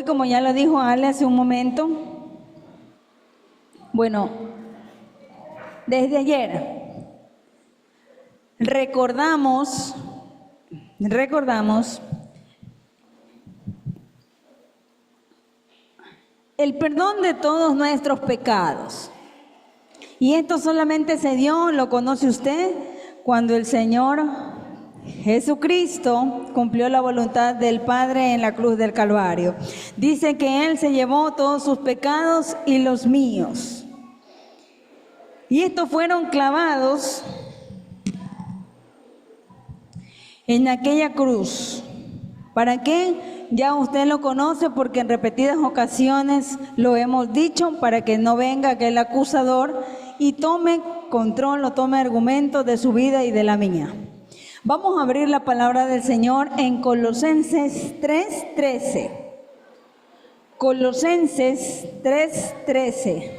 como ya lo dijo Ale hace un momento, bueno, desde ayer recordamos el perdón de todos nuestros pecados. Y esto solamente se dio, lo conoce usted, cuando el Señor Jesucristo cumplió la voluntad del Padre en la cruz del Calvario. Dice que Él se llevó todos sus pecados y los míos. Y estos fueron clavados en aquella cruz. ¿Para qué? Ya usted lo conoce porque en repetidas ocasiones lo hemos dicho, para que no venga aquel acusador y tome control o tome argumento de su vida y de la mía. Vamos a abrir la palabra del Señor en Colosenses 3:13. Colosenses 3:13.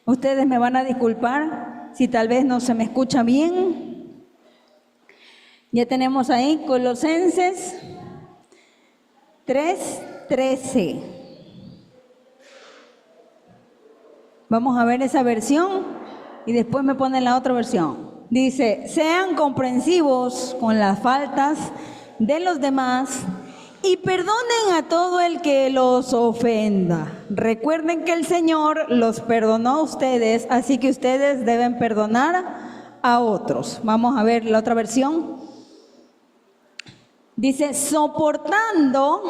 Ustedes me van a disculpar si tal vez no se me escucha bien. Ya tenemos ahí Colosenses 3:13. Vamos a ver esa versión y después me ponen la otra versión. Dice: sean comprensivos con las faltas de los demás y perdonen a todo el que los ofenda. Recuerden que el Señor los perdonó a ustedes, así que ustedes deben perdonar a otros. Vamos a ver la otra versión. Dice: soportando,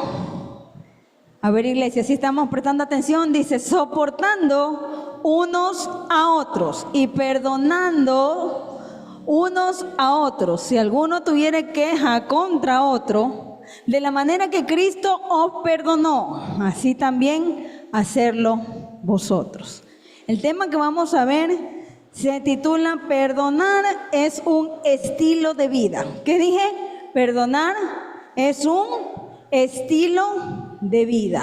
a ver iglesia, si estamos prestando atención, dice: soportando unos a otros y perdonando unos a otros. Si alguno tuviera queja contra otro, de la manera que Cristo os perdonó, así también hacerlo vosotros. El tema que vamos a ver se titula: perdonar es un estilo de vida. ¿Qué dije? Perdonar es un estilo de vida.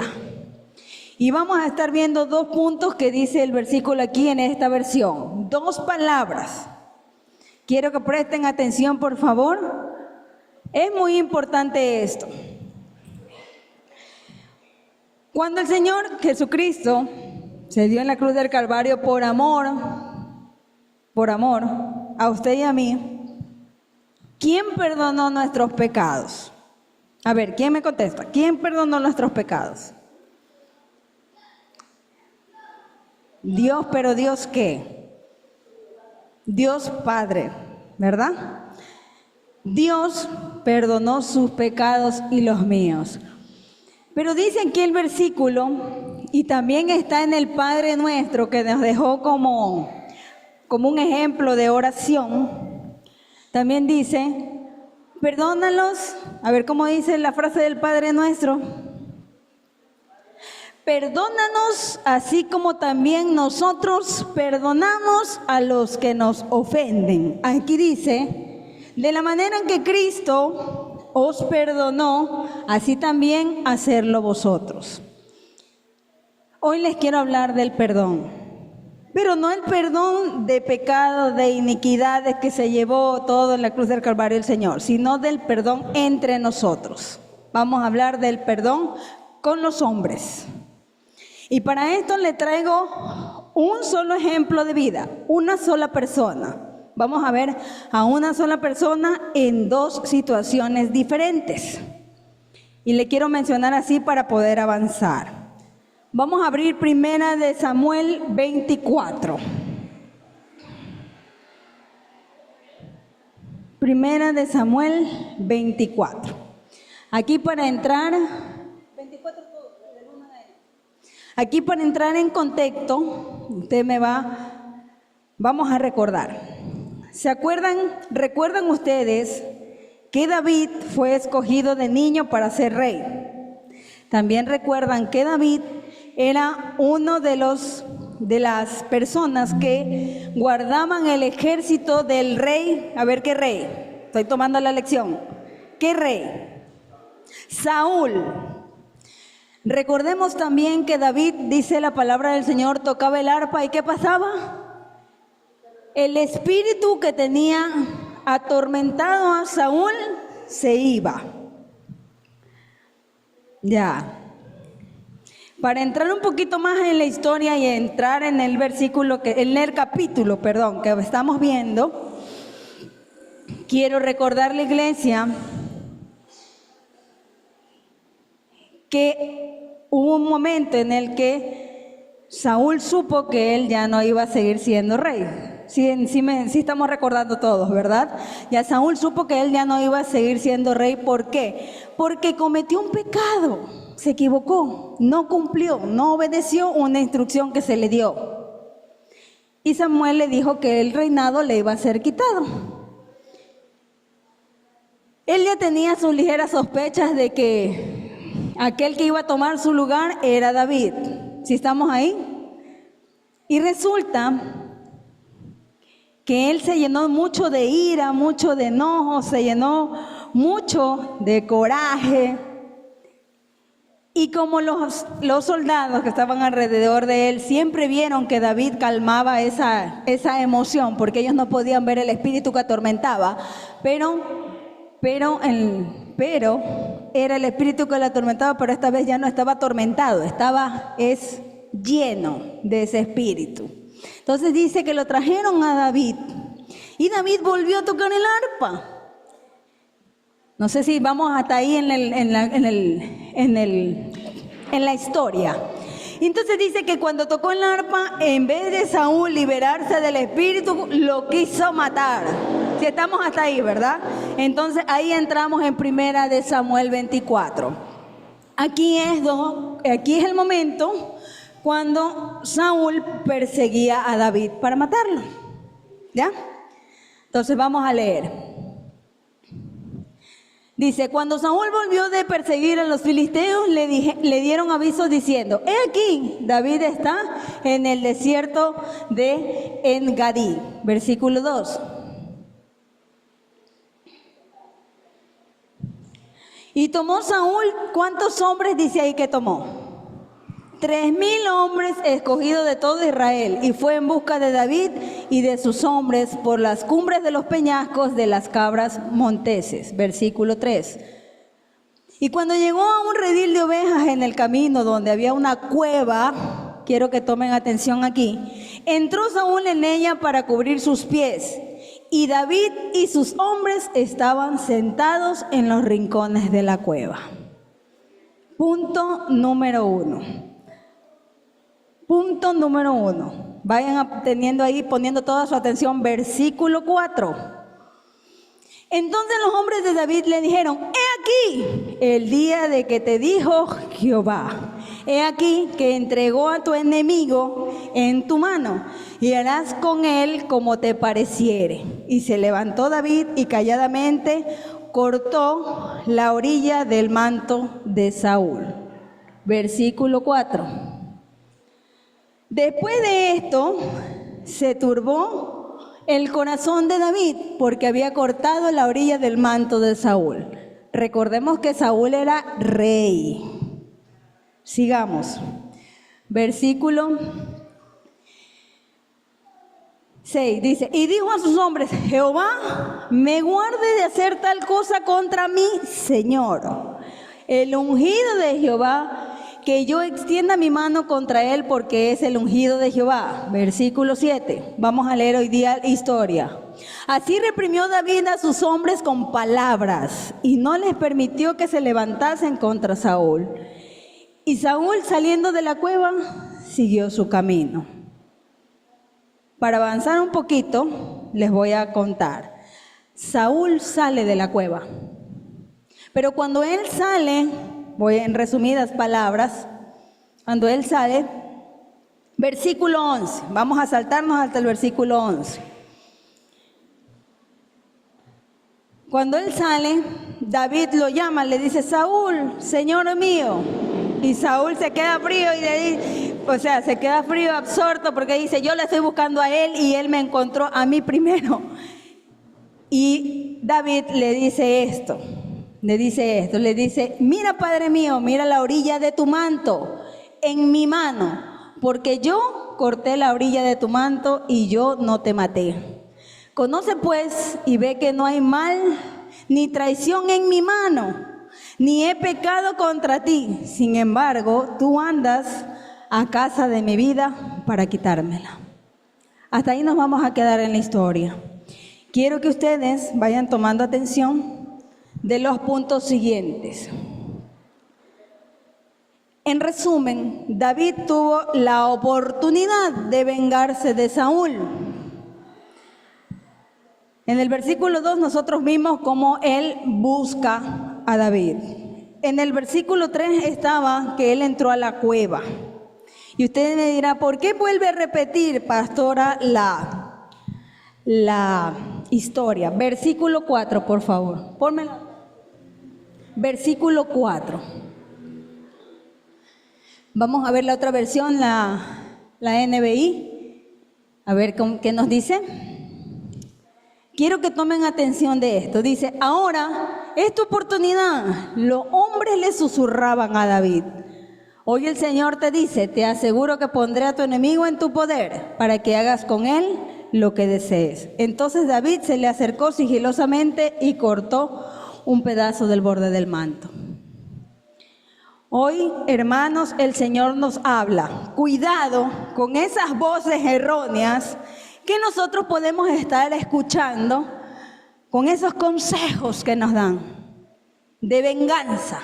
Y vamos a estar viendo 2 puntos que dice el versículo aquí en esta versión. 2 palabras. Quiero que presten atención, por favor. Es muy importante esto. Cuando el Señor Jesucristo se dio en la cruz del Calvario por amor a usted y a mí, ¿quién perdonó nuestros pecados? A ver, ¿quién me contesta? ¿Quién perdonó nuestros pecados? Dios, pero ¿Dios qué? Dios Padre, ¿verdad? Dios perdonó sus pecados y los míos. Pero dice aquí el versículo, y también está en el Padre Nuestro, que nos dejó como un ejemplo de oración. También dice: perdónalos. A ver cómo dice la frase del Padre Nuestro. Perdónanos así como también nosotros perdonamos a los que nos ofenden. Aquí dice: de la manera en que Cristo os perdonó, así también hacerlo vosotros. Hoy les quiero hablar del perdón, pero no el perdón de pecados, de iniquidades que se llevó todo en la cruz del Calvario el Señor, sino del perdón entre nosotros. Vamos a hablar del perdón con los hombres. Y para esto le traigo un solo ejemplo de vida, una sola persona. Vamos a ver a una sola persona en 2 situaciones diferentes. Y le quiero mencionar así para poder avanzar. Vamos a abrir Primera de Samuel 24. Primera de Samuel 24. Aquí para entrar... 24 todo, del 1 de ahí. Aquí para entrar en contexto, vamos a recordar. ¿Recuerdan ustedes que David fue escogido de niño para ser rey? También recuerdan que David era uno de las personas que guardaban el ejército del rey. A ver, ¿qué rey? Estoy tomando la lección. ¿Qué rey? Saúl. Recordemos también que David, dice la palabra del Señor, tocaba el arpa. ¿Y qué pasaba? El espíritu que tenía atormentado a Saúl se iba. Ya. Para entrar un poquito más en la historia y entrar en el en el capítulo, que estamos viendo, quiero recordar a la iglesia que hubo un momento en el que Saúl supo que él ya no iba a seguir siendo rey. Sí estamos recordando todos, ¿verdad? Ya Saúl supo que él ya no iba a seguir siendo rey. ¿Por qué? Porque cometió un pecado, se equivocó, no cumplió, no obedeció una instrucción que se le dio. Y Samuel le dijo que el reinado le iba a ser quitado. Él ya tenía sus ligeras sospechas de que aquel que iba a tomar su lugar era David. ¿Sí estamos ahí? Y resulta que él se llenó mucho de ira, mucho de enojo, se llenó mucho de coraje. Y como los soldados que estaban alrededor de él siempre vieron que David calmaba esa emoción, porque ellos no podían ver el espíritu que atormentaba, pero era el espíritu que lo atormentaba, pero esta vez ya no estaba atormentado, es lleno de ese espíritu. Entonces dice que lo trajeron a David y David volvió a tocar el arpa. No sé si vamos hasta ahí en la historia. Entonces dice que cuando tocó el arpa, en vez de Saúl liberarse del espíritu, lo quiso matar. Si estamos hasta ahí, ¿verdad? Entonces ahí entramos en 1 de Samuel 24. Aquí es el momento cuando Saúl perseguía a David para matarlo. ¿Ya? Entonces vamos a leer. Dice, cuando Saúl volvió de perseguir a los filisteos, le dieron aviso diciendo, he aquí, David está en el desierto de En-Gadí. Versículo 2. Y tomó Saúl, ¿cuántos hombres dice ahí que tomó? 3,000 hombres escogidos de todo Israel, y fue en busca de David y de sus hombres por las cumbres de los peñascos de las cabras monteses. Versículo 3. Y cuando llegó a un redil de ovejas en el camino donde había una cueva, quiero que tomen atención aquí, entró Saúl en ella para cubrir sus pies, y David y sus hombres estaban sentados en los rincones de la cueva. Punto número 1. Punto número 1. Vayan teniendo ahí, poniendo toda su atención, versículo 4. Entonces los hombres de David le dijeron, he aquí el día de que te dijo Jehová, he aquí que entregó a tu enemigo en tu mano, y harás con él como te pareciere. Y se levantó David y calladamente cortó la orilla del manto de Saúl. Versículo 4. Después de esto, se turbó el corazón de David porque había cortado la orilla del manto de Saúl. Recordemos que Saúl era rey. Sigamos. Versículo 6 dice, y dijo a sus hombres, Jehová me guarde de hacer tal cosa contra mí, Señor. El ungido de Jehová, que yo extienda mi mano contra él porque es el ungido de Jehová. Versículo 7. Vamos a leer hoy día historia. Así reprimió David a sus hombres con palabras y no les permitió que se levantasen contra Saúl. Y Saúl, saliendo de la cueva, siguió su camino. Para avanzar un poquito, les voy a contar. Saúl sale de la cueva. Pero cuando él sale, voy en resumidas palabras, cuando él sale, versículo 11, vamos a saltarnos hasta el versículo 11. Cuando él sale, David lo llama, le dice, Saúl, Señor mío. Y Saúl se queda frío y le dice, se queda frío, absorto, porque dice, yo le estoy buscando a él y él me encontró a mí primero. Y David le dice, mira, Padre mío, mira la orilla de tu manto en mi mano, porque yo corté la orilla de tu manto y yo no te maté. Conoce pues y ve que no hay mal ni traición en mi mano. ni he pecado contra ti. Sin embargo, tú andas a casa de mi vida para quitármela. Hasta ahí nos vamos a quedar en la historia. Quiero que ustedes vayan tomando atención de los puntos siguientes. En resumen, David tuvo la oportunidad de vengarse de Saúl. En el versículo 2 nosotros vimos cómo él busca a David. En el versículo 3 estaba que él entró a la cueva. Y usted me dirá, ¿por qué vuelve a repetir, pastora, la historia? Versículo 4, por favor. Pónmelo. Versículo 4. Vamos a ver la otra versión, la NBI. A ver qué nos dice. Quiero que tomen atención de esto. Dice, ahora es tu oportunidad. Los hombres le susurraban a David. Hoy el Señor te dice, te aseguro que pondré a tu enemigo en tu poder para que hagas con él lo que desees. Entonces David se le acercó sigilosamente y cortó un pedazo del borde del manto. Hoy, hermanos, el Señor nos habla. Cuidado con esas voces erróneas que nosotros podemos estar escuchando, con esos consejos que nos dan de venganza.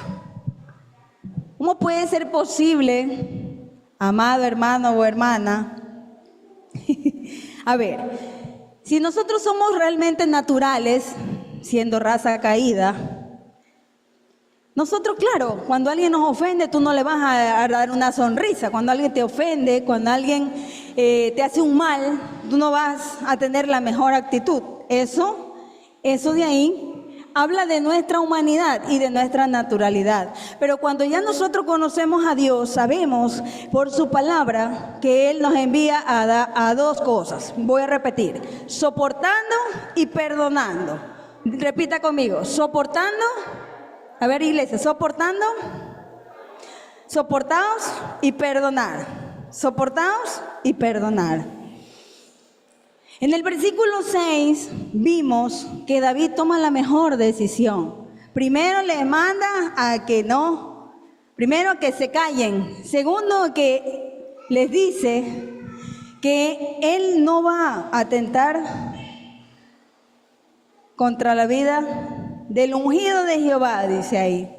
¿Cómo puede ser posible, amado hermano o hermana? A ver, si nosotros somos realmente naturales, siendo raza caída, nosotros, claro, cuando alguien nos ofende, tú no le vas a dar una sonrisa. Cuando alguien te ofende, cuando alguien te hace un mal, tú no vas a tener la mejor actitud. Eso de ahí habla de nuestra humanidad y de nuestra naturalidad. Pero cuando ya nosotros conocemos a Dios, sabemos por su palabra que Él nos envía a dos cosas. Voy a repetir, soportando y perdonando. Repita conmigo, soportando. A ver, iglesia, soportando, soportaos y perdonar. Soportaos y perdonar. En el versículo 6 vimos que David toma la mejor decisión. Primero le manda a que no, primero que se callen. Segundo que les dice que él no va a atentar contra la vida del ungido de Jehová, dice ahí.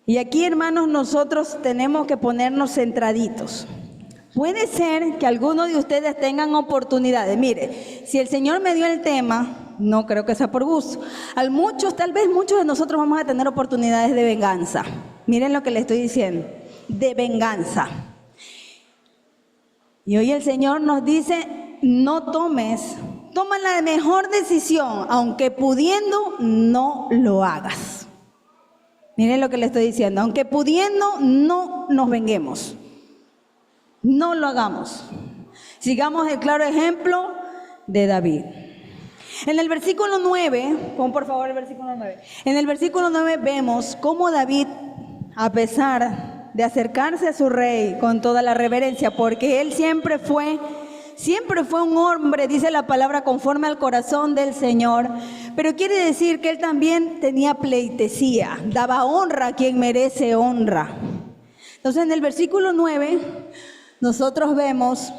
Y aquí, hermanos, nosotros tenemos que ponernos centraditos. Puede ser que algunos de ustedes tengan oportunidades. Mire, si el Señor me dio el tema, no creo que sea por gusto. Tal vez muchos de nosotros vamos a tener oportunidades de venganza. Miren lo que le estoy diciendo, de venganza. Y hoy el Señor nos dice, toma la mejor decisión, aunque pudiendo, no lo hagas. Miren lo que le estoy diciendo, aunque pudiendo, no nos venguemos. No lo hagamos. Sigamos el claro ejemplo de David. En el versículo 9, pon por favor el versículo 9. En el versículo 9 vemos cómo David, a pesar de acercarse a su rey con toda la reverencia, porque él siempre fue un hombre, dice la palabra, conforme al corazón del Señor, pero quiere decir que él también tenía pleitesía, daba honra a quien merece honra. Entonces en el versículo 9 nosotros vemos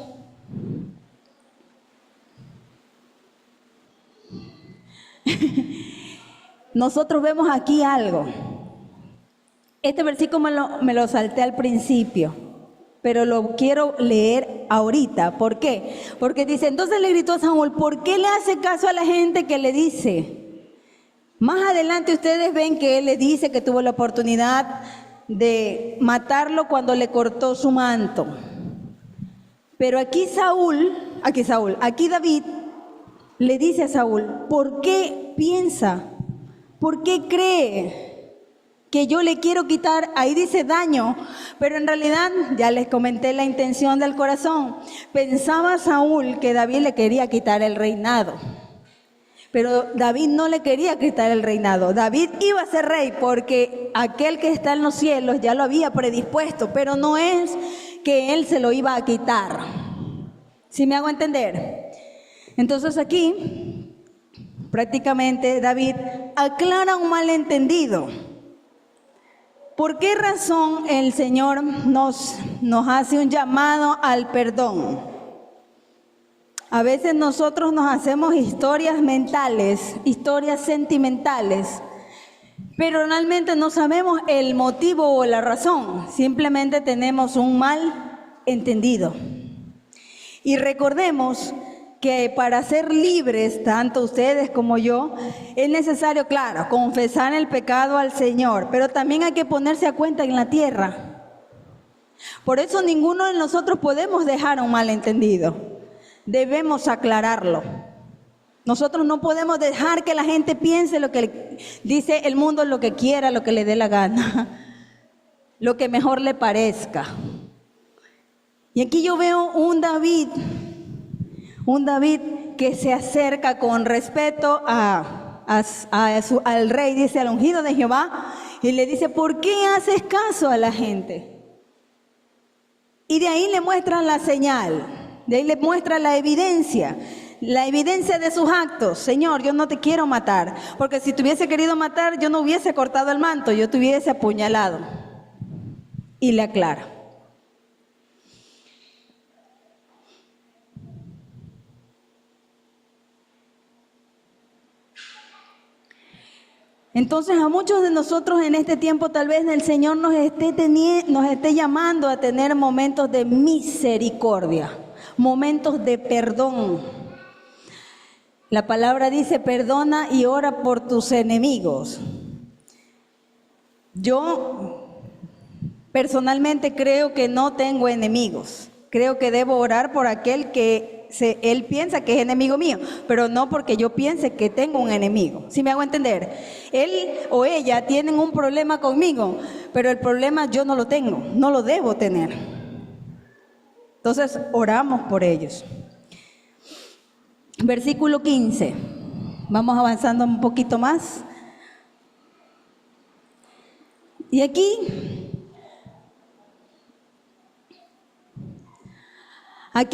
aquí algo. Este versículo me lo salté al principio, pero lo quiero leer ahorita. ¿Por qué? Porque dice, entonces le gritó a Saúl, ¿por qué le hace caso a la gente que le dice? Más adelante ustedes ven que él le dice que tuvo la oportunidad de matarlo cuando le cortó su manto. Pero aquí David le dice a Saúl, ¿por qué piensa? ¿Por qué cree que yo le quiero quitar? Ahí dice daño, pero en realidad ya les comenté la intención del corazón. Pensaba Saúl que David le quería quitar el reinado, pero David no le quería quitar el reinado. David iba a ser rey porque aquel que está en los cielos ya lo había predispuesto, pero no es que él se lo iba a quitar. ¿Sí me hago entender? Entonces aquí prácticamente David aclara un malentendido. ¿Por qué razón el Señor nos hace un llamado al perdón? A veces nosotros nos hacemos historias mentales, historias sentimentales, pero realmente no sabemos el motivo o la razón, simplemente tenemos un mal entendido. Y recordemos que para ser libres, tanto ustedes como yo, es necesario, claro, confesar el pecado al Señor, pero también hay que ponerse a cuenta en la tierra. Por eso ninguno de nosotros podemos dejar un malentendido. Debemos aclararlo. Nosotros no podemos dejar que la gente piense lo que dice el mundo, lo que quiera, lo que le dé la gana, lo que mejor le parezca. Y aquí yo veo un David que se acerca con respeto al rey, dice, al ungido de Jehová, y le dice, ¿por qué haces caso a la gente? Y de ahí le muestra la señal, de ahí le muestra la evidencia de sus actos. Señor, yo no te quiero matar, porque si te hubiese querido matar, yo no hubiese cortado el manto, yo te hubiese apuñalado. Y le aclara. Entonces a muchos de nosotros en este tiempo tal vez el Señor nos esté llamando a tener momentos de misericordia, momentos de perdón. La palabra dice, perdona y ora por tus enemigos. Yo personalmente creo que no tengo enemigos. Creo que debo orar por aquel que él piensa que es enemigo mío, pero no porque yo piense que tengo un enemigo. ¿Sí me hago entender? Él o ella tienen un problema conmigo, pero el problema yo no lo tengo, no lo debo tener. Entonces oramos por ellos. Versículo 15. Vamos avanzando un poquito más. Y aquí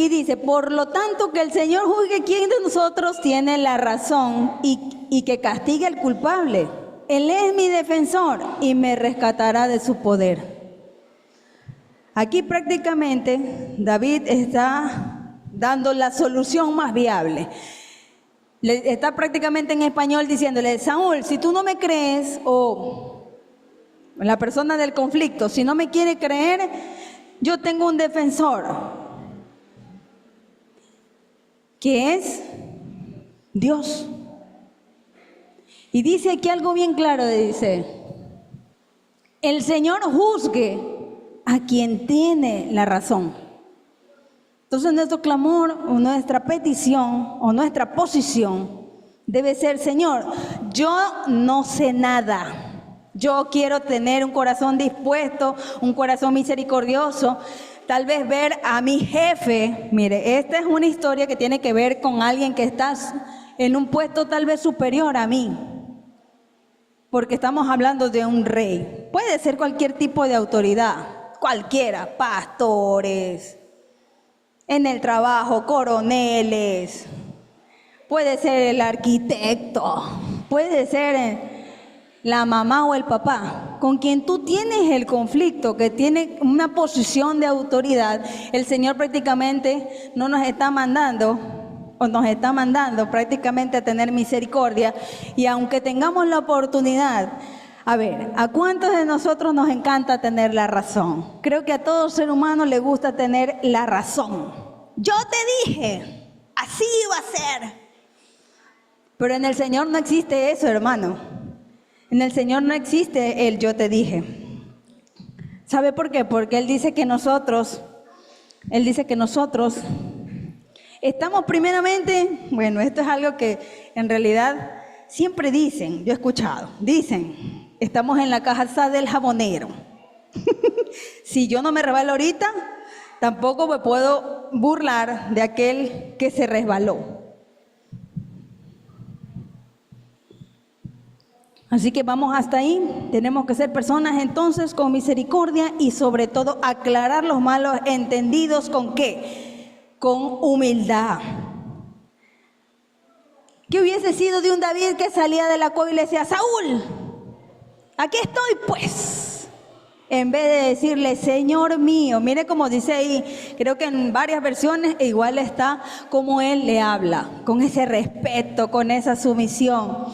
dice, por lo tanto que el Señor juzgue quién de nosotros tiene la razón y que castigue al culpable. Él es mi defensor y me rescatará de su poder. Aquí prácticamente David está dando la solución más viable. Está prácticamente en español diciéndole, Saúl, si tú no me crees, o la persona del conflicto, si no me quiere creer, yo tengo un defensor, que es Dios. Y dice aquí algo bien claro, dice, el Señor juzgue a quien tiene la razón. Entonces nuestro clamor, o nuestra petición, o nuestra posición debe ser, Señor, yo no sé nada. Yo quiero tener un corazón dispuesto, un corazón misericordioso. Tal vez ver a mi jefe, mire, esta es una historia que tiene que ver con alguien que está en un puesto tal vez superior a mí, porque estamos hablando de un rey. Puede ser cualquier tipo de autoridad, cualquiera, pastores, en el trabajo, coroneles, puede ser el arquitecto, puede ser la mamá o el papá, con quien tú tienes el conflicto, que tiene una posición de autoridad. El Señor prácticamente no nos está mandando, o nos está mandando prácticamente a tener misericordia. Y aunque tengamos la oportunidad, a ver, ¿a cuántos de nosotros nos encanta tener la razón? Creo que a todo ser humano le gusta tener la razón. Yo te dije, así iba a ser. Pero en el Señor no existe eso, hermano. En el Señor no existe el yo te dije. ¿Sabe por qué? Porque Él dice que nosotros estamos primeramente, bueno, esto es algo que en realidad siempre dicen, yo he escuchado, dicen, estamos en la casa del jabonero. Si yo no me resbalo ahorita, tampoco me puedo burlar de aquel que se resbaló. Así que vamos hasta ahí. Tenemos que ser personas entonces con misericordia y sobre todo aclarar los malos entendidos. ¿Con qué? Con humildad. ¿Qué hubiese sido de un David que salía de la cueva y le decía, Saúl, aquí estoy pues? En vez de decirle, Señor mío, mire cómo dice ahí, creo que en varias versiones igual está como él le habla, con ese respeto, con esa sumisión.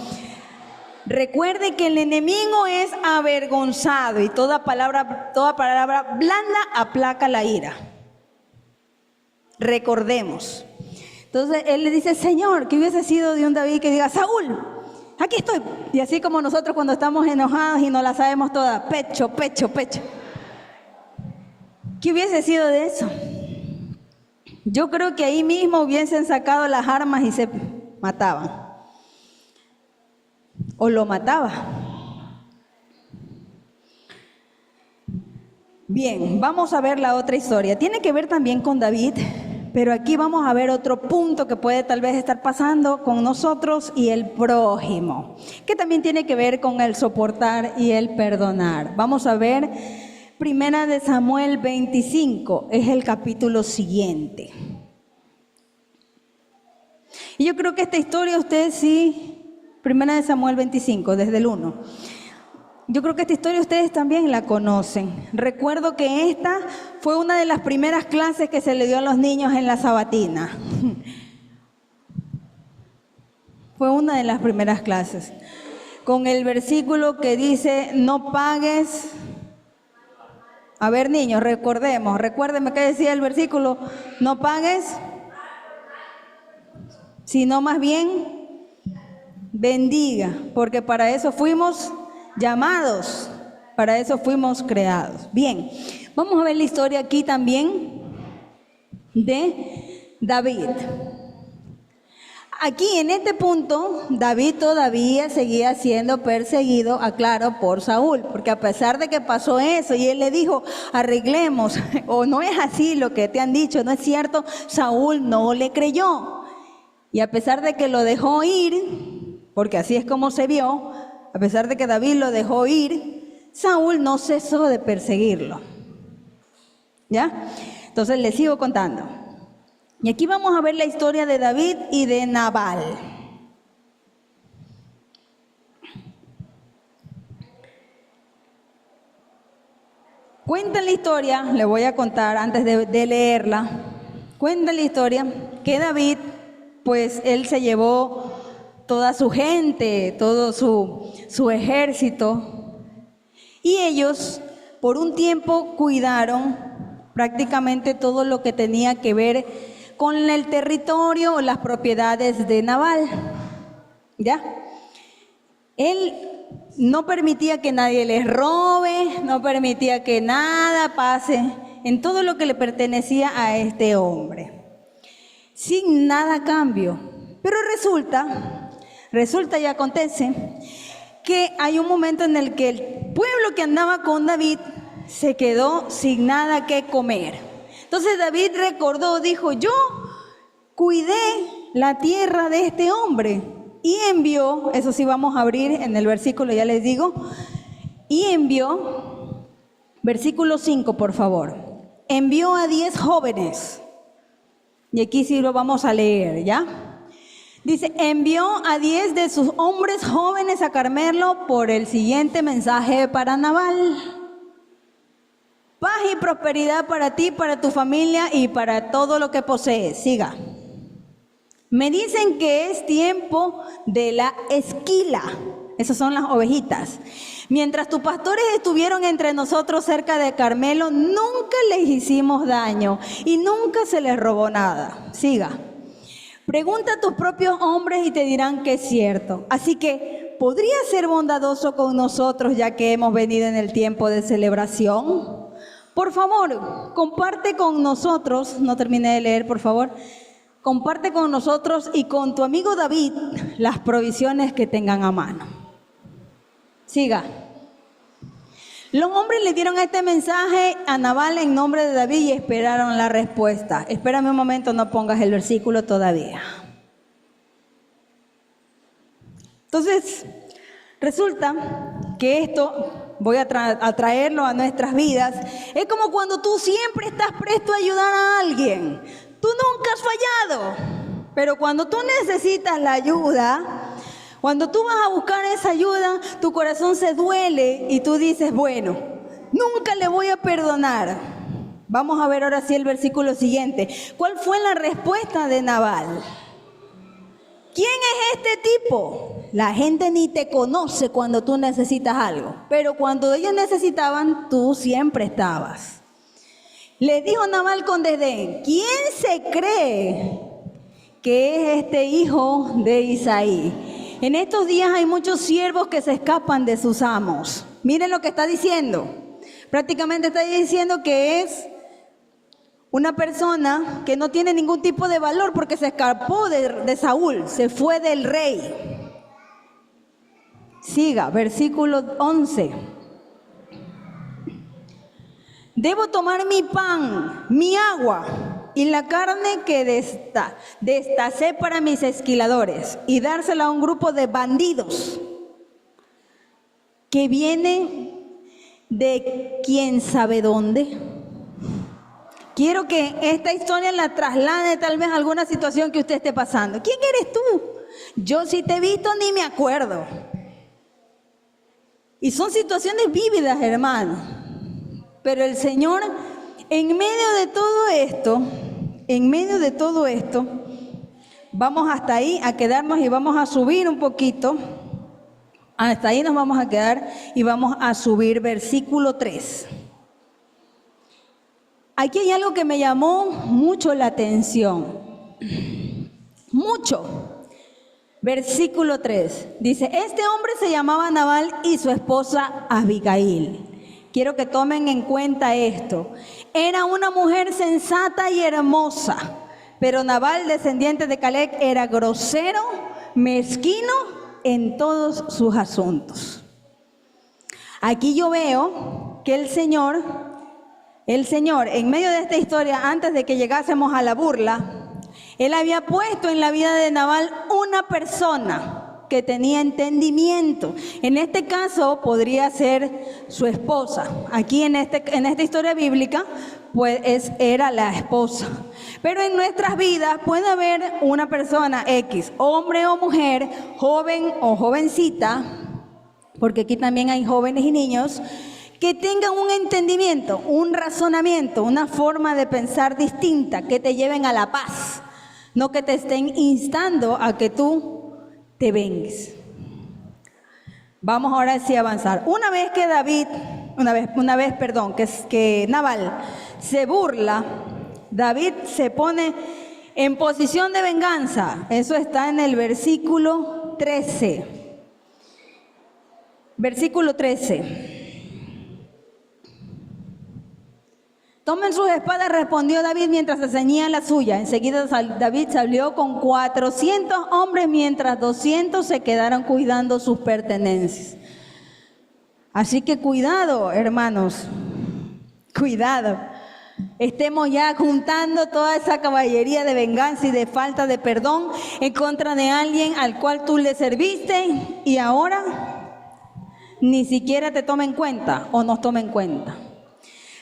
Recuerde que el enemigo es avergonzado y toda palabra blanda aplaca la ira. Recordemos. Entonces él le dice, Señor, ¿qué hubiese sido de un David que diga, Saúl, aquí estoy? Y así como nosotros cuando estamos enojados y no la sabemos toda, pecho, pecho, pecho. ¿Qué hubiese sido de eso? Yo creo que ahí mismo hubiesen sacado las armas y se mataban. O lo mataba. Bien, vamos a ver la otra historia. Tiene que ver también con David, pero aquí vamos a ver otro punto que puede tal vez estar pasando con nosotros y el prójimo, que también tiene que ver con el soportar y el perdonar. Vamos a ver Primera de Samuel 25, es el capítulo siguiente. Y yo creo que esta historia ustedes sí, Primera de Samuel 25, desde el 1. Yo creo que esta historia ustedes también la conocen. Recuerdo que esta fue una de las primeras clases que se le dio a los niños en la sabatina. Fue una de las primeras clases. Con el versículo que dice, no pagues. A ver, niños, recuérdenme qué decía el versículo. No pagues, sino más bien bendiga, porque para eso fuimos llamados, para eso fuimos creados. Bien, vamos a ver la historia aquí también de David. Aquí en este punto, David todavía seguía siendo perseguido, aclaro, por Saúl, porque a pesar de que pasó eso y él le dijo, arreglemos, o no es así lo que te han dicho, no es cierto, Saúl no le creyó. Y a pesar de que lo dejó ir, porque así es como se vio, a pesar de que David lo dejó ir, Saúl no cesó de perseguirlo. ¿Ya? Entonces les sigo contando. Y aquí vamos a ver la historia de David y de Nabal. Cuenta la historia, le voy a contar antes de leerla. Cuenta la historia que David, pues él se llevó toda su gente, todo su ejército, y ellos por un tiempo cuidaron prácticamente todo lo que tenía que ver con el territorio o las propiedades de Nabal. ¿Ya? Él no permitía que nadie les robe, no permitía que nada pase en todo lo que le pertenecía a este hombre, sin nada a cambio. Pero resulta y acontece que hay un momento en el que el pueblo que andaba con David se quedó sin nada que comer. Entonces David recordó, dijo, yo cuidé la tierra de este hombre y envió, eso sí vamos a abrir en el versículo, ya les digo, y envió, versículo 5 por favor, envió a 10 jóvenes, y aquí sí lo vamos a leer, ¿ya? Dice, envió a 10 de sus hombres jóvenes a Carmelo por el siguiente mensaje para Nabal. Paz y prosperidad para ti, para tu familia y para todo lo que posees. Siga. Me dicen que es tiempo de la esquila. Esas son las ovejitas. Mientras tus pastores estuvieron entre nosotros cerca de Carmelo, nunca les hicimos daño y nunca se les robó nada. Siga. Pregunta a tus propios hombres y te dirán que es cierto. Así que, ¿podrías ser bondadoso con nosotros ya que hemos venido en el tiempo de celebración? Por favor, comparte con nosotros, no terminé de leer, por favor. Comparte con nosotros y con tu amigo David las provisiones que tengan a mano. Siga. Los hombres le dieron este mensaje a Nabal en nombre de David y esperaron la respuesta. Espérame un momento, no pongas el versículo todavía. Entonces, resulta que esto, voy a traerlo a nuestras vidas, es como cuando tú siempre estás presto a ayudar a alguien. Tú nunca has fallado. Pero cuando tú necesitas la ayuda, cuando tú vas a buscar esa ayuda, tu corazón se duele y tú dices, bueno, nunca le voy a perdonar. Vamos a ver ahora sí el versículo siguiente. ¿Cuál fue la respuesta de Nabal? ¿Quién es este tipo? La gente ni te conoce cuando tú necesitas algo, pero cuando ellos necesitaban, tú siempre estabas. Le dijo Nabal con desdén, ¿quién se cree que es este hijo de Isaí? En estos días hay muchos siervos que se escapan de sus amos. Miren lo que está diciendo. Prácticamente está diciendo que es una persona que no tiene ningún tipo de valor porque se escapó de Saúl, se fue del rey. Siga, versículo 11. Debo tomar mi pan, mi agua y la carne que destacé para mis esquiladores y dársela a un grupo de bandidos que viene de quién sabe dónde. Quiero que esta historia la traslade tal vez a alguna situación que usted esté pasando. ¿Quién eres tú? Yo si te he visto ni me acuerdo. Y son situaciones vívidas, hermano. Pero el Señor, en medio de todo esto, vamos hasta ahí a quedarnos y vamos a subir un poquito. Hasta ahí nos vamos a quedar y vamos a subir versículo 3. Aquí hay algo que me llamó mucho la atención. Mucho. Versículo 3. Dice, este hombre se llamaba Nabal y su esposa Abigail. Quiero que tomen en cuenta esto. Era una mujer sensata y hermosa, pero Nabal, descendiente de Caleb, era grosero, mezquino en todos sus asuntos. Aquí yo veo que el Señor, en medio de esta historia, antes de que llegásemos a la burla, Él había puesto en la vida de Nabal una persona que tenía entendimiento. En este caso podría ser su esposa. Aquí en esta historia bíblica, pues era la esposa. Pero en nuestras vidas puede haber una persona X, hombre o mujer, joven o jovencita, porque aquí también hay jóvenes y niños, que tengan un entendimiento, un razonamiento, una forma de pensar distinta, que te lleven a la paz, no que te estén instando a que tú te vengues. Vamos ahora sí a avanzar. Una vez que que Nabal se burla, David se pone en posición de venganza. Eso está en el versículo 13. Versículo 13. Tomen sus espadas, respondió David mientras se ceñía la suya. Enseguida David salió con 400 hombres, mientras 200 se quedaron cuidando sus pertenencias. Así que cuidado, hermanos, cuidado. Estemos ya juntando toda esa caballería de venganza y de falta de perdón en contra de alguien al cual tú le serviste y ahora ni siquiera te toma en cuenta o nos toma en cuenta.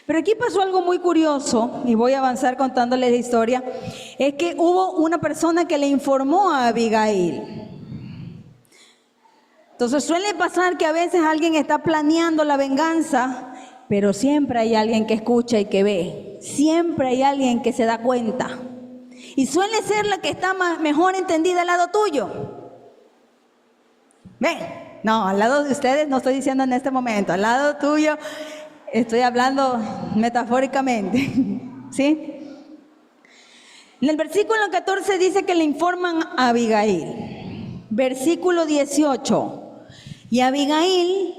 Pero aquí pasó algo muy curioso, y voy a avanzar contándoles la historia, es que hubo una persona que le informó a Abigail. Entonces suele pasar que a veces alguien está planeando la venganza, pero siempre hay alguien que escucha y que ve, siempre hay alguien que se da cuenta. Y suele ser la que está mejor entendida al lado tuyo. ¿Ven? No, al lado de ustedes no estoy diciendo en este momento, al lado tuyo. Estoy hablando metafóricamente, ¿sí? En el versículo 14 dice que le informan a Abigail. Versículo 18. Y Abigail,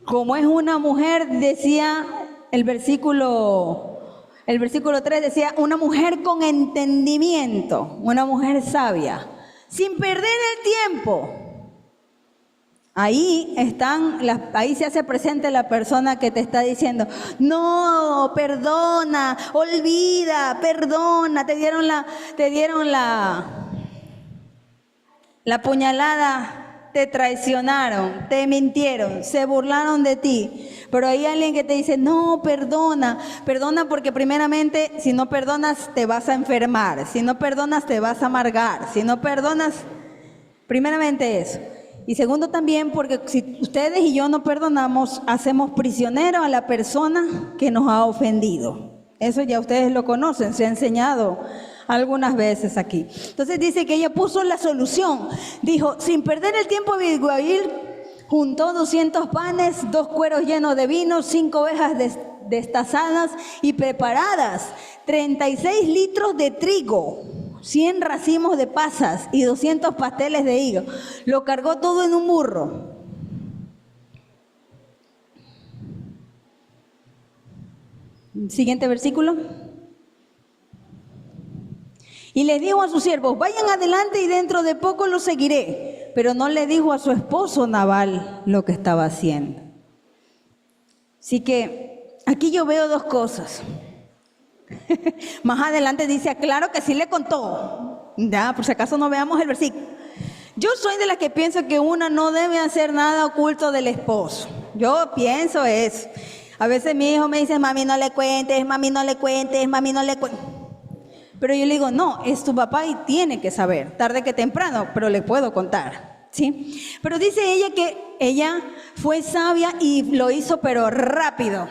como es una mujer, decía el versículo 3, decía una mujer con entendimiento, una mujer sabia, sin perder el tiempo. Ahí se hace presente la persona que te está diciendo, no, perdona, olvida, perdona, te dieron la puñalada te traicionaron, te mintieron, se burlaron de ti. Pero hay alguien que te dice, no, perdona porque primeramente si no perdonas te vas a enfermar, si no perdonas te vas a amargar, si no perdonas, primeramente eso. Y segundo también porque si ustedes y yo no perdonamos, hacemos prisionero a la persona que nos ha ofendido. Eso ya ustedes lo conocen, se ha enseñado algunas veces aquí. Entonces dice que ella puso la solución. Dijo, sin perder el tiempo, Abigail juntó 200 panes, 2 cueros llenos de vino, 5 ovejas destazadas y preparadas, 36 litros de trigo, 100 racimos de pasas y 200 pasteles de higo. Lo cargó todo en un burro. Siguiente versículo. Y les dijo a sus siervos, vayan adelante y dentro de poco los seguiré. Pero no le dijo a su esposo Nabal lo que estaba haciendo. Así que aquí yo veo 2 cosas. Más adelante dice, claro que sí le contó. Ya, por si acaso no veamos el versículo. Yo soy de las que pienso que una no debe hacer nada oculto del esposo. Yo pienso eso. A veces mi hijo me dice, mami no le cuentes, mami no le cuentes, mami no le cuentes. Pero yo le digo, no, es tu papá y tiene que saber, tarde que temprano, pero le puedo contar, ¿sí? Pero dice ella que ella fue sabia y lo hizo pero rápido.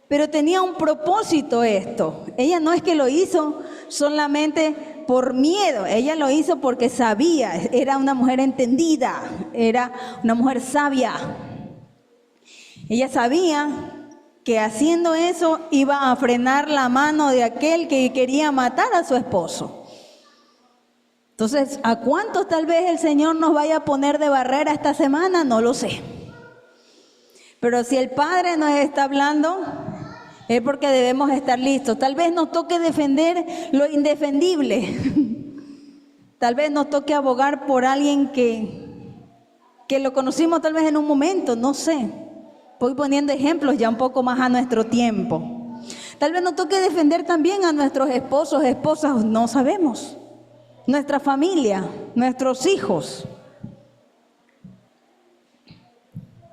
Pero tenía un propósito esto. Ella no es que lo hizo solamente por miedo, ella lo hizo porque sabía, era una mujer entendida, era una mujer sabia. Ella sabía que haciendo eso iba a frenar la mano de aquel que quería matar a su esposo. Entonces, ¿a cuántos tal vez el Señor nos vaya a poner de barrera esta semana? No lo sé. Pero si el Padre nos está hablando, es porque debemos estar listos. Tal vez nos toque defender lo indefendible. Tal vez nos toque abogar por alguien que lo conocimos tal vez en un momento, no sé. Voy poniendo ejemplos ya un poco más a nuestro tiempo. Tal vez nos toque defender también a nuestros esposos, esposas, no sabemos. Nuestra familia, nuestros hijos.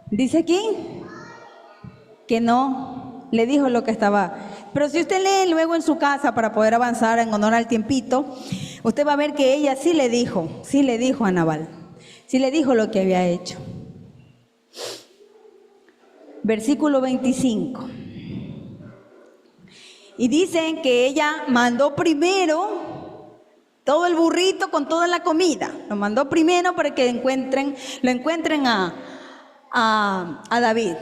Dice aquí que no le dijo lo que estaba. Pero si usted lee luego en su casa para poder avanzar en honor al tiempito, usted va a ver que ella sí le dijo a Nabal, sí le dijo lo que había hecho. Versículo 25. Y dicen que ella mandó primero todo el burrito con toda la comida. Lo mandó primero para que lo encuentren a David.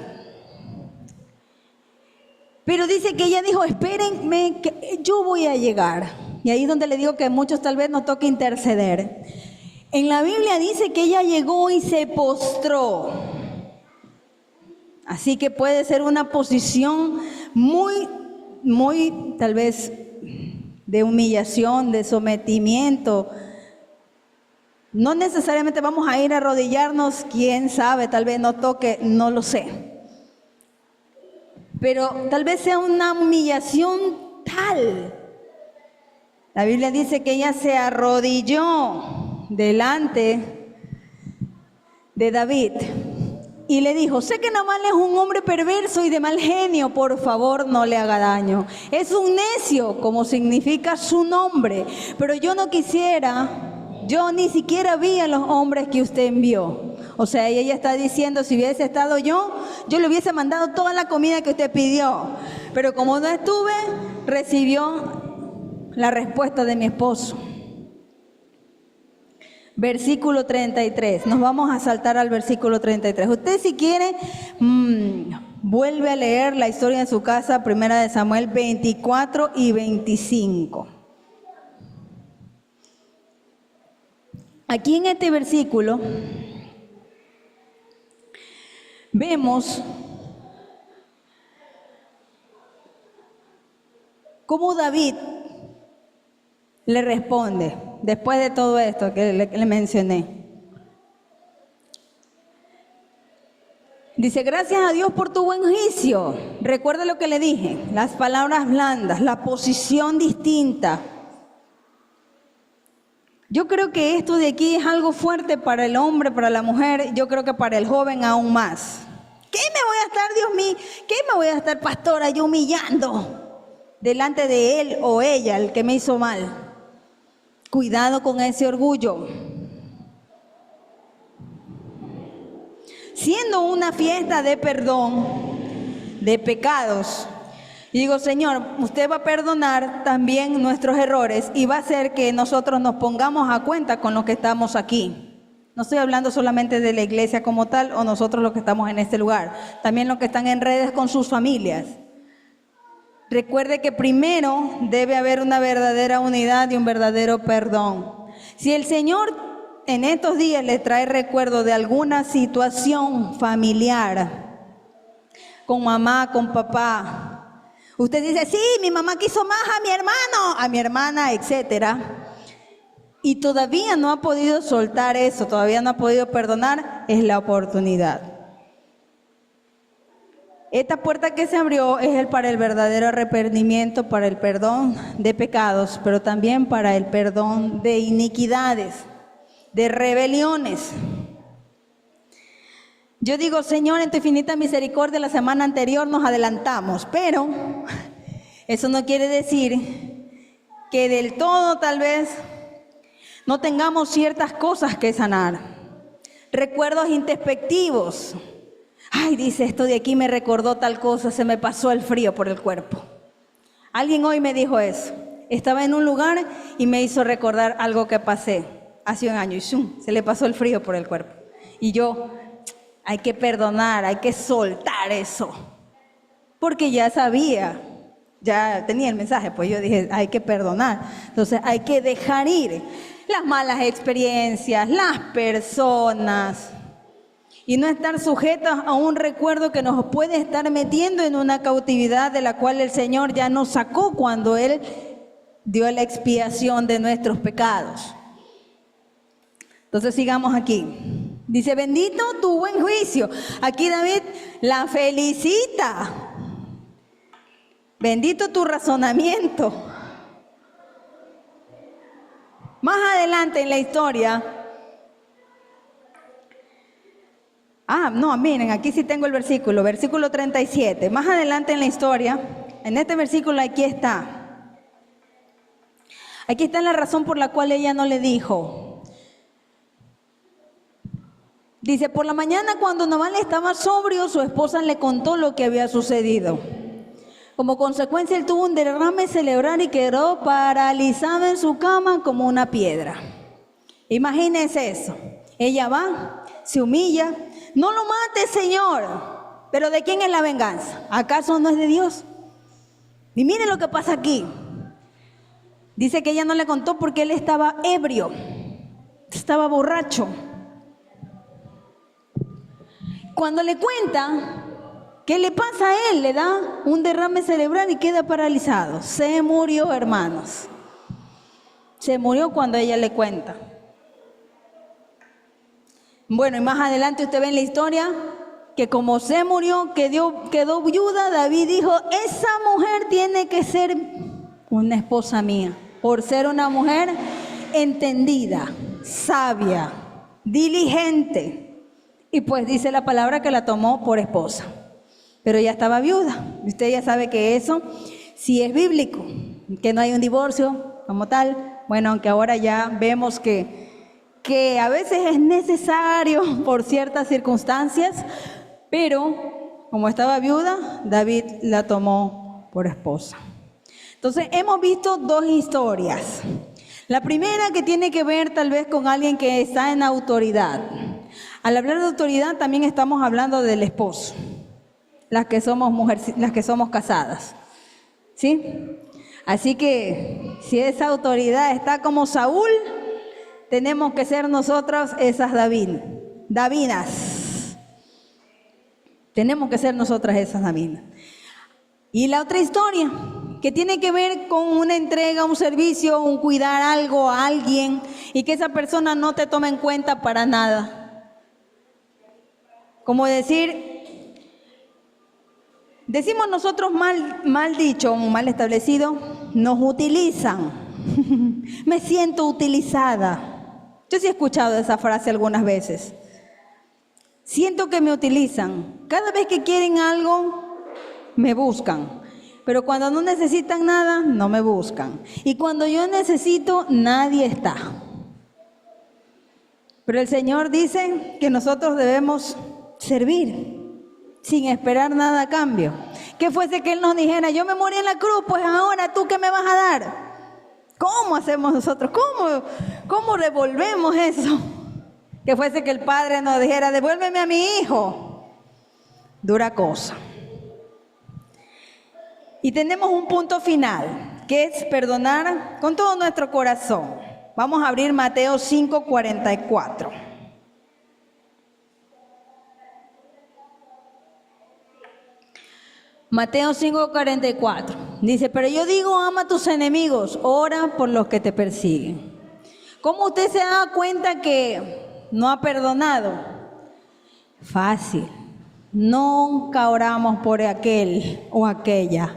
Pero dice que ella dijo, espérenme que yo voy a llegar. Y ahí es donde le digo que a muchos tal vez nos toque interceder. En la Biblia dice que ella llegó y se postró. Así que puede ser una posición muy tal vez de humillación, de sometimiento. No necesariamente vamos a ir a arrodillarnos, quién sabe, tal vez no toque, no lo sé. Pero tal vez sea una humillación tal. La Biblia dice que ella se arrodilló delante de David. Y le dijo, sé que Nabal es un hombre perverso y de mal genio, por favor no le haga daño. Es un necio, como significa su nombre, pero yo no quisiera, yo ni siquiera vi a los hombres que usted envió. O sea, ella está diciendo, si hubiese estado yo le hubiese mandado toda la comida que usted pidió. Pero como no estuve, recibió la respuesta de mi esposo. Versículo 33, nos vamos a saltar al versículo 33. Usted si quiere, vuelve a leer la historia en su casa, 1 Samuel 24 y 25. Aquí en este versículo vemos cómo David le responde. Después de todo esto que le mencioné. Dice, gracias a Dios por tu buen juicio. Recuerda lo que le dije, las palabras blandas, la posición distinta. Yo creo que esto de aquí es algo fuerte para el hombre, para la mujer, yo creo que para el joven aún más. ¿Qué me voy a estar, Dios mío, qué me voy a estar, pastora, yo humillando delante de él o ella, el que me hizo mal? Cuidado con ese orgullo. Siendo una fiesta de perdón de pecados, y digo, Señor, usted va a perdonar también nuestros errores y va a hacer que nosotros nos pongamos a cuenta con los que estamos aquí. No estoy hablando solamente de la iglesia como tal o nosotros los que estamos en este lugar, también los que están en redes con sus familias. Recuerde que primero debe haber una verdadera unidad y un verdadero perdón. Si el Señor en estos días le trae recuerdo de alguna situación familiar, con mamá, con papá, usted dice, sí, mi mamá quiso más a mi hermano, a mi hermana, etcétera, y todavía no ha podido soltar eso, todavía no ha podido perdonar, es la oportunidad. Esta puerta que se abrió es para el verdadero arrepentimiento, para el perdón de pecados, pero también para el perdón de iniquidades, de rebeliones. Yo digo, Señor, en tu infinita misericordia, la semana anterior nos adelantamos, pero eso no quiere decir que del todo tal vez no tengamos ciertas cosas que sanar. Recuerdos introspectivos. Ay, dice, esto de aquí me recordó tal cosa, se me pasó el frío por el cuerpo. Alguien hoy me dijo eso. Estaba en un lugar y me hizo recordar algo que pasé hace un año y se le pasó el frío por el cuerpo. Y yo, hay que perdonar, hay que soltar eso. Porque ya sabía, ya tenía el mensaje, pues yo dije, hay que perdonar. Entonces hay que dejar ir las malas experiencias, las personas, y no estar sujetos a un recuerdo que nos puede estar metiendo en una cautividad de la cual el Señor ya nos sacó cuando Él dio la expiación de nuestros pecados. Entonces sigamos aquí. Dice, bendito tu buen juicio. Aquí David la felicita. Bendito tu razonamiento. Más adelante en la historia, miren, aquí sí tengo el versículo 37. Más adelante en la historia, en este versículo aquí está. Aquí está la razón por la cual ella no le dijo. Dice, por la mañana cuando Nabal estaba sobrio, su esposa le contó lo que había sucedido. Como consecuencia, él tuvo un derrame cerebral y quedó paralizado en su cama como una piedra. Imagínense eso. Ella va, se humilla. No lo mates, Señor. Pero ¿de quién es la venganza? ¿Acaso no es de Dios? Y miren lo que pasa aquí. Dice que ella no le contó porque él estaba ebrio. Estaba borracho. Cuando le cuenta qué le pasa a él, le da un derrame cerebral y queda paralizado. Se murió, hermanos. Se murió cuando ella le cuenta. Bueno, y más adelante usted ve en la historia que como se murió, quedó viuda. David dijo, esa mujer tiene que ser una esposa mía, por ser una mujer entendida, sabia, diligente. Y pues dice la palabra que la tomó por esposa. Pero ella estaba viuda. Usted ya sabe que eso sí es bíblico, que no hay un divorcio como tal. Bueno, aunque ahora ya vemos que a veces es necesario por ciertas circunstancias, pero como estaba viuda, David la tomó por esposa. Entonces hemos visto dos historias. La primera que tiene que ver tal vez con alguien que está en autoridad. Al hablar de autoridad también estamos hablando del esposo, las que somos mujeres, las que somos casadas, ¿sí? Así que si esa autoridad está como Saúl, tenemos que ser nosotros esas Davinas. Tenemos que ser nosotras esas Davinas. Y la otra historia, que tiene que ver con una entrega, un servicio, un cuidar algo a alguien y que esa persona no te tome en cuenta para nada. Como decimos nosotros mal dicho, mal establecido, nos utilizan. Me siento utilizada. Yo sí he escuchado esa frase algunas veces. Siento que me utilizan. Cada vez que quieren algo, me buscan. Pero cuando no necesitan nada, no me buscan. Y cuando yo necesito, nadie está. Pero el Señor dice que nosotros debemos servir sin esperar nada a cambio. Que fuese que Él nos dijera, yo me morí en la cruz, pues ahora tú qué me vas a dar. ¿Cómo hacemos nosotros? ¿Cómo revolvemos eso? Que fuese que el Padre nos dijera, devuélveme a mi hijo. Dura cosa. Y tenemos un punto final, que es perdonar con todo nuestro corazón. Vamos a abrir Mateo 5:44. Mateo 5:44. Dice, pero yo digo, ama a tus enemigos, ora por los que te persiguen. ¿Cómo usted se da cuenta que no ha perdonado? Fácil. Nunca oramos por aquel o aquella.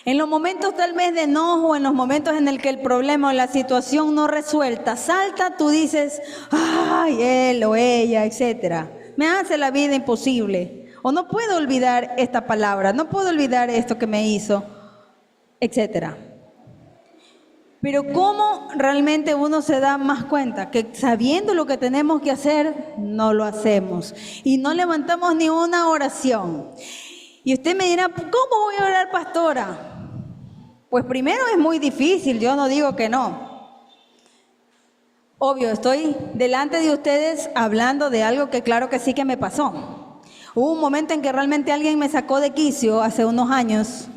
En los momentos tal vez de enojo, en los momentos en el que el problema o la situación no resuelta, salta, tú dices, ay, él o ella, etcétera. Me hace la vida imposible. O no puedo olvidar esta palabra, no puedo olvidar esto que me hizo, etcétera. Pero ¿cómo realmente uno se da más cuenta? Que sabiendo lo que tenemos que hacer, no lo hacemos. Y no levantamos ni una oración. Y usted me dirá, ¿cómo voy a orar, pastora? Pues primero es muy difícil, yo no digo que no. Obvio, estoy delante de ustedes hablando de algo que claro que sí que me pasó. Hubo un momento en que realmente alguien me sacó de quicio hace unos años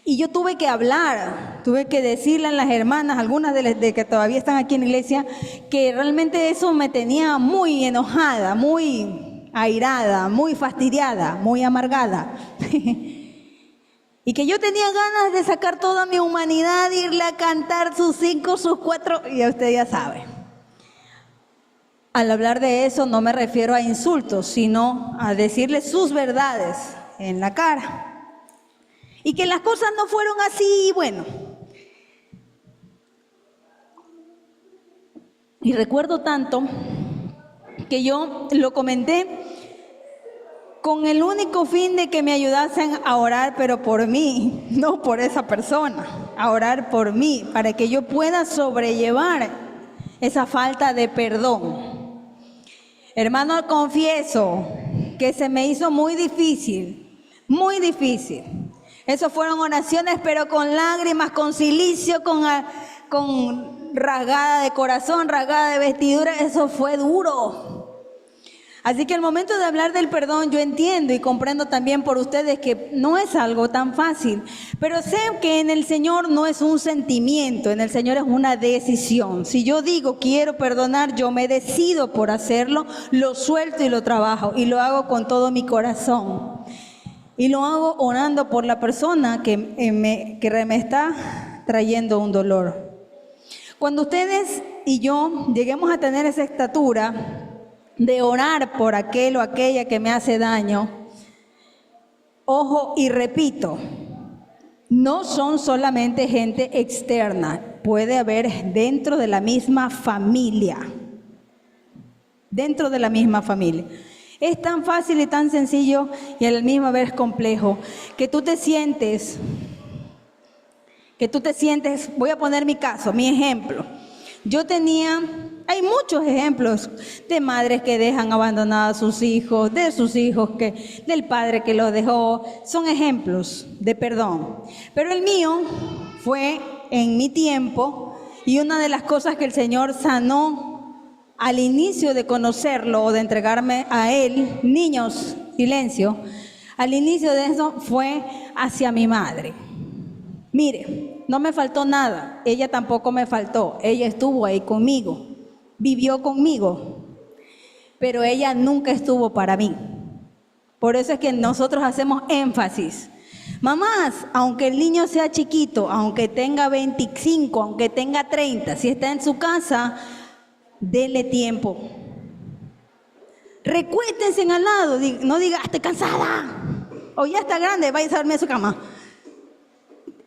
y yo tuve que hablar, tuve que decirle a las hermanas, algunas de que todavía están aquí en la iglesia, que realmente eso me tenía muy enojada, muy airada, muy fastidiada, muy amargada. Y que yo tenía ganas de sacar toda mi humanidad, irle a cantar sus 5, sus 4, y usted ya sabe. Al hablar de eso no me refiero a insultos, sino a decirle sus verdades en la cara. Y que las cosas no fueron así, bueno. Y recuerdo tanto que yo lo comenté con el único fin de que me ayudasen a orar, pero por mí, no por esa persona, a orar por mí, para que yo pueda sobrellevar esa falta de perdón. Hermano, confieso que se me hizo muy difícil, muy difícil. Eso fueron oraciones, pero con lágrimas, con cilicio, con rasgada de corazón, rasgada de vestidura, eso fue duro. Así que al momento de hablar del perdón, yo entiendo y comprendo también por ustedes que no es algo tan fácil, pero sé que en el Señor no es un sentimiento, en el Señor es una decisión. Si yo digo quiero perdonar, yo me decido por hacerlo, lo suelto y lo trabajo y lo hago con todo mi corazón. Y lo hago orando por la persona que me está trayendo un dolor. Cuando ustedes y yo lleguemos a tener esa estatura de orar por aquel o aquella que me hace daño, ojo y repito, no son solamente gente externa, puede haber dentro de la misma familia, dentro de la misma familia. Es tan fácil y tan sencillo y a la misma vez complejo que tú te sientes, voy a poner mi caso, mi ejemplo. Hay muchos ejemplos de madres que dejan abandonados a sus hijos, de sus hijos del padre que los dejó. Son ejemplos de perdón. Pero el mío fue en mi tiempo y una de las cosas que el Señor sanó al inicio de conocerlo o de entregarme a Él, niños, silencio, al inicio de eso fue hacia mi madre. Mire, no me faltó nada, ella tampoco me faltó, ella estuvo ahí conmigo, vivió conmigo, pero ella nunca estuvo para mí. Por eso es que nosotros hacemos énfasis. Mamás, aunque el niño sea chiquito, aunque tenga 25, aunque tenga 30, si está en su casa, dele tiempo. Recuéstense al lado, no diga, estoy cansada, o ya está grande, vaya a dormir a su cama.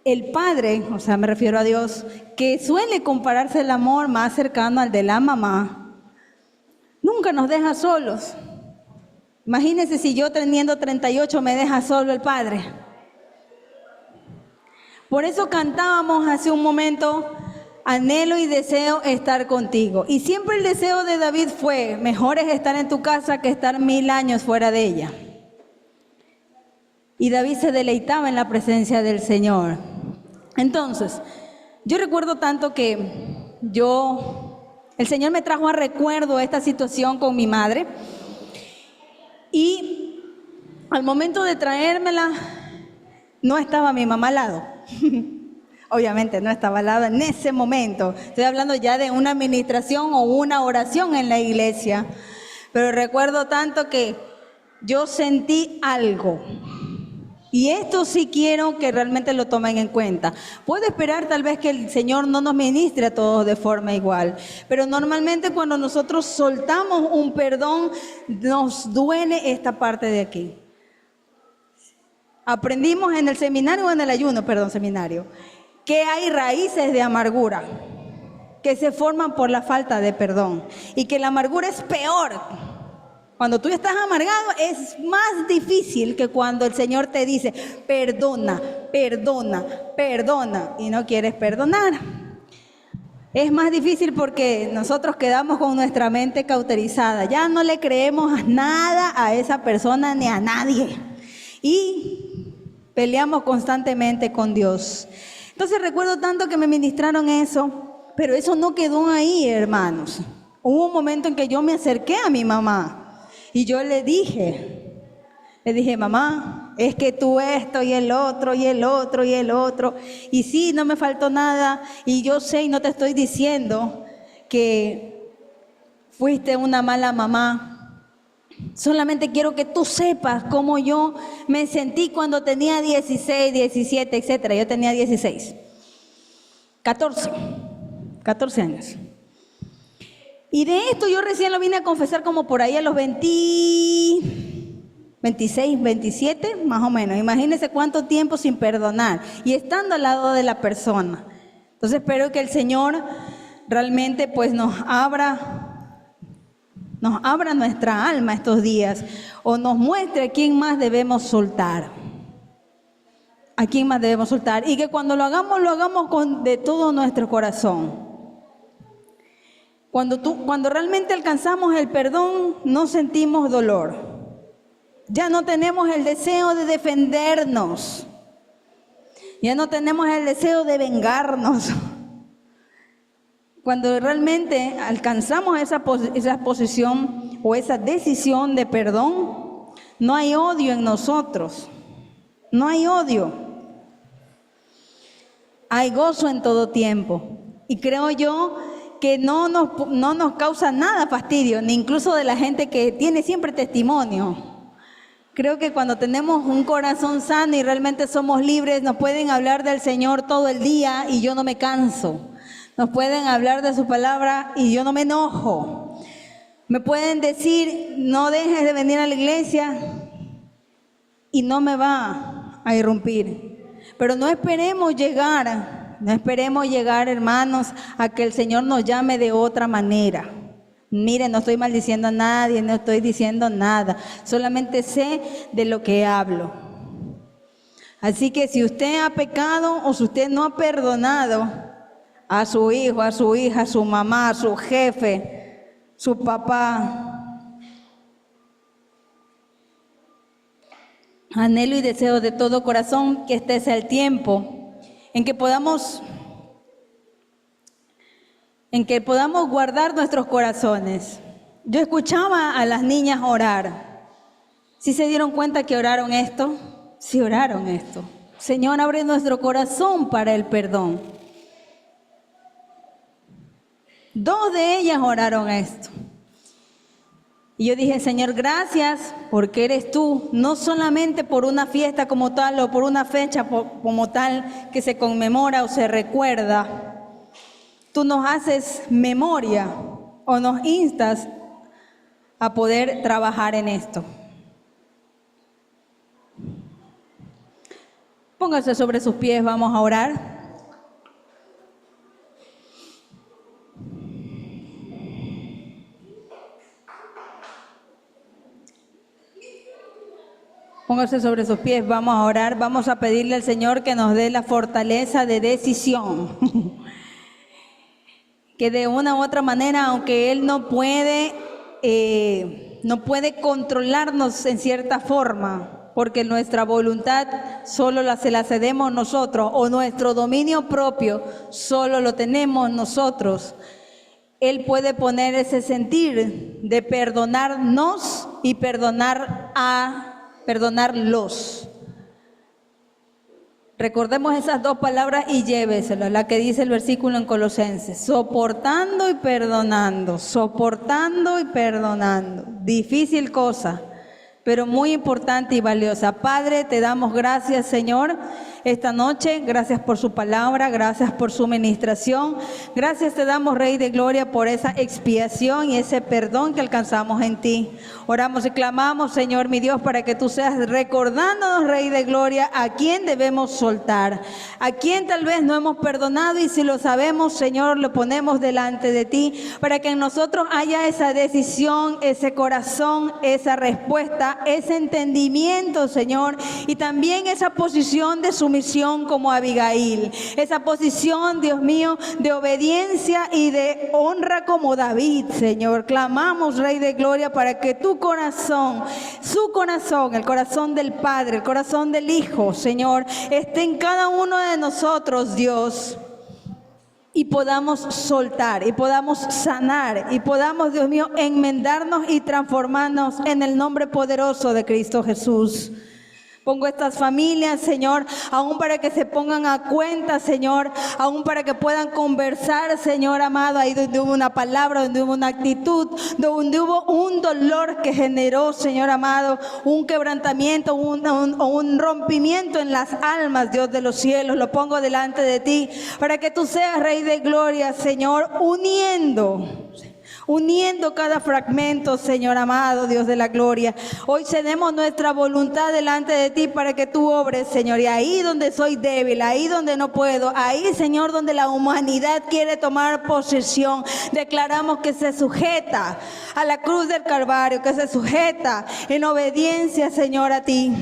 el Padre, o sea, me refiero a Dios, que suele compararse el amor más cercano al de la mamá, nunca nos deja solos. Imagínense si yo teniendo 38 me deja solo el Padre. Por eso cantábamos hace un momento, anhelo y deseo estar contigo. Y siempre el deseo de David fue, mejor es estar en tu casa que estar 1000 años fuera de ella. Y David se deleitaba en la presencia del Señor. Entonces, yo recuerdo tanto que el Señor me trajo a recuerdo esta situación con mi madre. Y al momento de traérmela, no estaba mi mamá al lado. Obviamente no estaba al lado en ese momento. Estoy hablando ya de una administración o una oración en la iglesia. Pero recuerdo tanto que yo sentí algo. Y esto sí quiero que realmente lo tomen en cuenta. Puedo esperar tal vez que el Señor no nos ministre a todos de forma igual. Pero normalmente cuando nosotros soltamos un perdón, nos duele esta parte de aquí. Aprendimos en el seminario o en el ayuno, seminario, que hay raíces de amargura que se forman por la falta de perdón. Y que la amargura es peor. Cuando tú estás amargado es más difícil que cuando el Señor te dice, perdona, perdona, perdona, y no quieres perdonar. Es más difícil porque nosotros quedamos con nuestra mente cauterizada. Ya no le creemos nada a esa persona ni a nadie. Y peleamos constantemente con Dios. Entonces recuerdo tanto que me ministraron eso, pero eso no quedó ahí, hermanos. Hubo un momento en que yo me acerqué a mi mamá. Y yo le dije, mamá, es que tú esto y el otro y el otro y el otro. Y sí, no me faltó nada. Y yo sé y no te estoy diciendo que fuiste una mala mamá. Solamente quiero que tú sepas cómo yo me sentí cuando tenía 16, 17, etcétera. Yo tenía 16, 14 años. Y de esto yo recién lo vine a confesar como por ahí a los 26, 27, más o menos. Imagínense cuánto tiempo sin perdonar y estando al lado de la persona. Entonces espero que el Señor realmente pues nos abra nuestra alma estos días o nos muestre a quién más debemos soltar. A quién más debemos soltar. Y que cuando lo hagamos de todo nuestro corazón. Cuando realmente alcanzamos el perdón, no sentimos dolor. Ya no tenemos el deseo de defendernos. Ya no tenemos el deseo de vengarnos. Cuando realmente alcanzamos esa posición o esa decisión de perdón, no hay odio en nosotros. No hay odio. Hay gozo en todo tiempo. Y creo yo que no nos causa nada fastidio, ni incluso de la gente que tiene siempre testimonio. Creo que cuando tenemos un corazón sano y realmente somos libres, nos pueden hablar del Señor todo el día y yo no me canso. Nos pueden hablar de su palabra y yo no me enojo. Me pueden decir, no dejes de venir a la iglesia y no me va a irrumpir. Pero no esperemos llegar, hermanos, a que el Señor nos llame de otra manera. Miren, no estoy maldiciendo a nadie, no estoy diciendo nada. Solamente sé de lo que hablo. Así que si usted ha pecado o si usted no ha perdonado a su hijo, a su hija, a su mamá, a su jefe, su papá, anhelo y deseo de todo corazón que este sea el tiempo en que podamos guardar nuestros corazones. Yo escuchaba a las niñas orar. ¿Sí se dieron cuenta que oraron esto? Sí oraron esto. Señor, abre nuestro corazón para el perdón. 2 de ellas oraron esto. Y yo dije, Señor, gracias porque eres tú, no solamente por una fiesta como tal o por una fecha como tal que se conmemora o se recuerda. Tú nos haces memoria o nos instas a poder trabajar en esto. Póngase sobre sus pies, vamos a orar. Póngase sobre sus pies, vamos a orar, vamos a pedirle al Señor que nos dé la fortaleza de decisión. Que de una u otra manera, aunque Él no puede controlarnos en cierta forma, porque nuestra voluntad solo se la cedemos nosotros, o nuestro dominio propio solo lo tenemos nosotros. Él puede poner ese sentir de perdonarnos y perdonarlos. Recordemos esas dos palabras y lléveselas, la que dice el versículo en Colosenses: soportando y perdonando, soportando y perdonando. Difícil cosa, pero muy importante y valiosa. Padre, te damos gracias, Señor, esta noche. Gracias por su palabra, gracias por su ministración. Gracias te damos, Rey de Gloria, por esa expiación y ese perdón que alcanzamos en ti. Oramos y clamamos, Señor, mi Dios, para que tú seas recordándonos, Rey de Gloria, a quién debemos soltar, a quién tal vez no hemos perdonado, y si lo sabemos, Señor, lo ponemos delante de ti, para que en nosotros haya esa decisión, ese corazón, esa respuesta, ese entendimiento, Señor, y también esa posición de sumisión como Abigail, esa posición, Dios mío, de obediencia y de honra como David, Señor. Clamamos, Rey de Gloria, para que tu corazón, su corazón, el corazón del Padre, el corazón del Hijo, Señor, esté en cada uno de nosotros, Dios, y podamos soltar, y podamos sanar, y podamos, Dios mío, enmendarnos y transformarnos en el nombre poderoso de Cristo Jesús. Pongo estas familias, Señor, aún para que se pongan a cuenta, Señor, aún para que puedan conversar, Señor amado, ahí donde hubo una palabra, donde hubo una actitud, donde hubo un dolor que generó, Señor amado, un quebrantamiento, un rompimiento en las almas, Dios de los cielos. Lo pongo delante de ti para que tú seas, Rey de Gloria, Señor, uniendo cada fragmento, Señor amado, Dios de la gloria. Hoy cedemos nuestra voluntad delante de ti para que tú obres, Señor. Y ahí donde soy débil, ahí donde no puedo, ahí, Señor, donde la humanidad quiere tomar posesión, declaramos que se sujeta a la cruz del Calvario, que se sujeta en obediencia, Señor, a ti.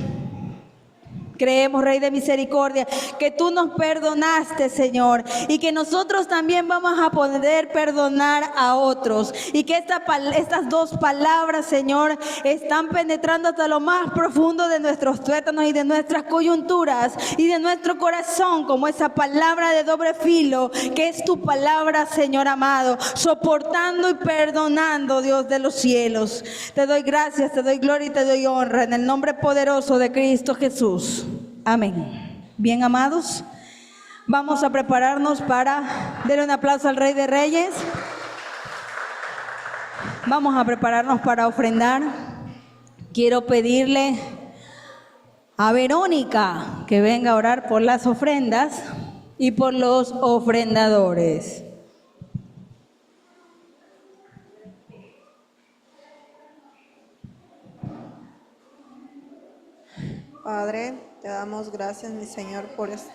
Creemos, Rey de misericordia, que tú nos perdonaste, Señor, y que nosotros también vamos a poder perdonar a otros, y que estas dos palabras, Señor, están penetrando hasta lo más profundo de nuestros tuétanos y de nuestras coyunturas y de nuestro corazón, como esa palabra de doble filo que es tu palabra, Señor amado, soportando y perdonando, Dios de los cielos. Te doy gracias, te doy gloria y te doy honra en el nombre poderoso de Cristo Jesús. Amén. Bien, amados, vamos a prepararnos para darle un aplauso al Rey de Reyes. Vamos a prepararnos para ofrendar. Quiero pedirle a Verónica que venga a orar por las ofrendas y por los ofrendadores. Padre, te damos gracias, mi Señor, por esto.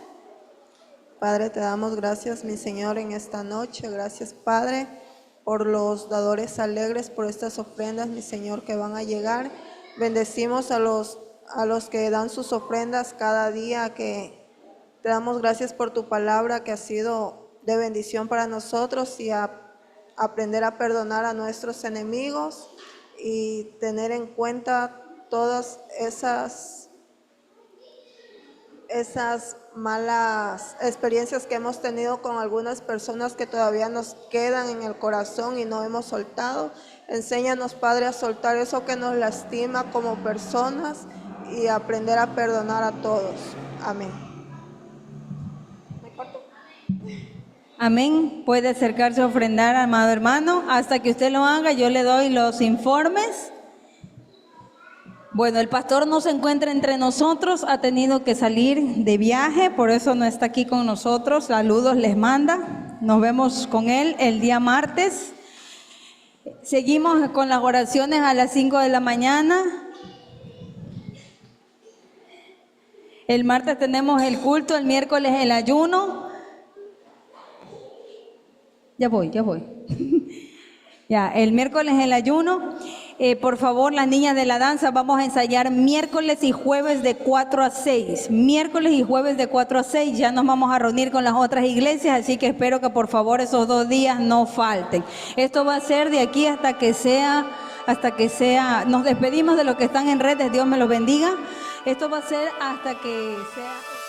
Padre, te damos gracias, mi Señor, en esta noche. Gracias, Padre, por los dadores alegres, por estas ofrendas, mi Señor, que van a llegar. Bendecimos a los que dan sus ofrendas cada día, que te damos gracias por tu palabra, que ha sido de bendición para nosotros, y a aprender a perdonar a nuestros enemigos y tener en cuenta todas esas malas experiencias que hemos tenido con algunas personas que todavía nos quedan en el corazón y no hemos soltado. Enséñanos, Padre, a soltar eso que nos lastima como personas y aprender a perdonar a todos. Amén. Amén. Puede acercarse a ofrendar, amado hermano. Hasta que usted lo haga, yo le doy los informes. Bueno, el pastor no se encuentra entre nosotros, ha tenido que salir de viaje, por eso no está aquí con nosotros. Saludos les manda. Nos vemos con él el día martes. Seguimos con las oraciones a las 5 de la mañana. El martes tenemos el culto, el miércoles el ayuno. Ya voy. Ya, el miércoles el ayuno. Por favor, las niñas de la danza, vamos a ensayar miércoles y jueves de 4 a 6. Miércoles y jueves de 4 a 6. Ya nos vamos a reunir con las otras iglesias, así que espero que por favor esos 2 días no falten. Esto va a ser de aquí hasta que sea, nos despedimos de los que están en redes, Dios me los bendiga. Esto va a ser hasta que sea...